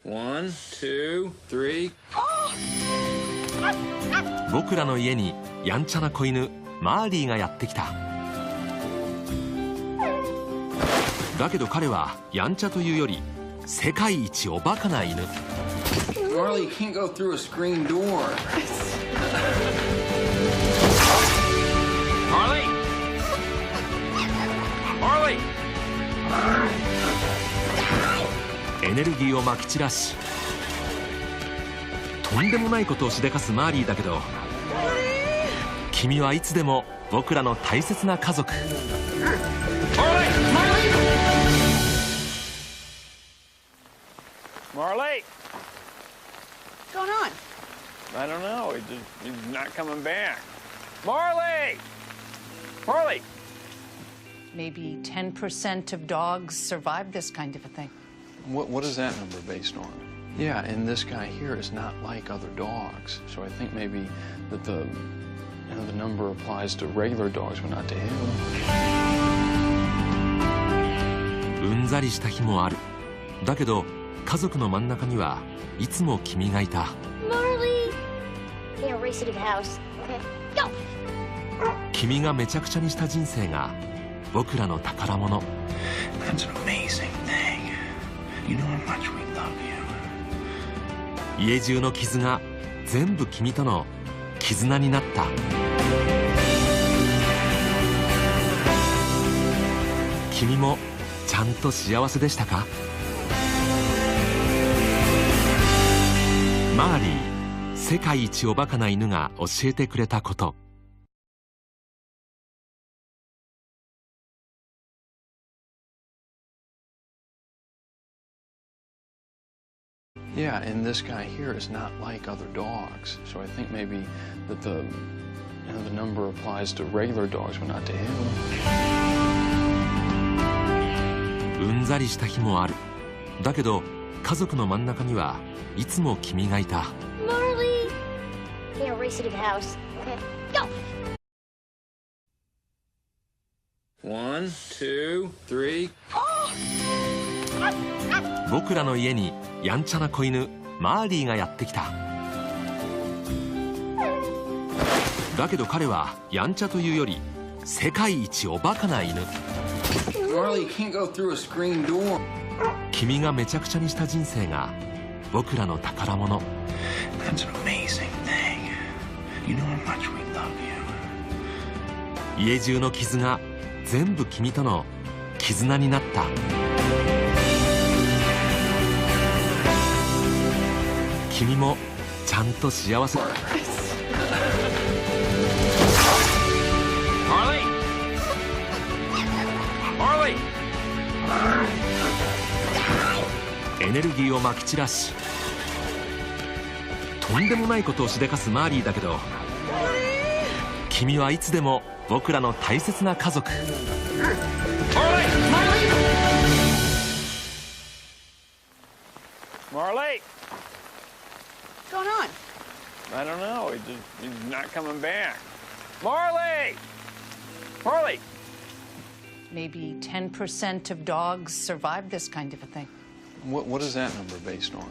One, two, three. 僕らの家にやんちゃな子犬マーリーがやってきた。だけど彼はやんちゃというより世界一おバカな犬。Marley, you can't go through a screen door. Marley! Marley! エネルギーをまき散らしとんでもないことをしでかすマーリーだけど、君はいつでも僕らの大切な家族。Marley! What's going on? I don't know. He's not coming back. Marley! Marley! Maybe 10% of dogs survive this kind of a thing. What is that number based on? Yeah, and this guy here is not like other dogs. So I think maybe that the number applies to regular dogs, but not to him. うんざりした日もある。だけど家族の真ん中にはいつも君がいた。Marley! Yeah, race to the house. Okay, go! 君がめちゃくちゃにした人生が僕らの宝物。 That's an amazing thing. You know how much we love you. 家中の傷が全部君との絆になった。君もちゃんと幸せでしたか？マーリー、世界一おバカな犬が教えてくれたこと。Yeah, and this guy here is not like other dogs. So I think maybe that the number applies to regular dogs, but not to him. うんざりした日もある。だけど家族の真ん中にはいつも君がいた。Marley! Yeah, race to the house. Okay, go! One, two, three. 僕らの家にやんちゃな子犬マーリーがやってきた。だけど彼はやんちゃというより世界一おバカな犬。 Marley, you can't go through a screen door. 君がめちゃくちゃにした人生が僕らの宝物。 That's an amazing thing. You know how much we love you. 家中の傷が全部君との絆になった。君もちゃんと幸せ。 Marley! Marley! エネルギーをまき散らしとんでもないことをしでかすマーリーだけど、君はいつでも僕らの大切な家族。 Marley! What's going on? I don't know. He's not coming back. Marley! Marley! Maybe 10% of dogs survive this kind of a thing. What is that number based on?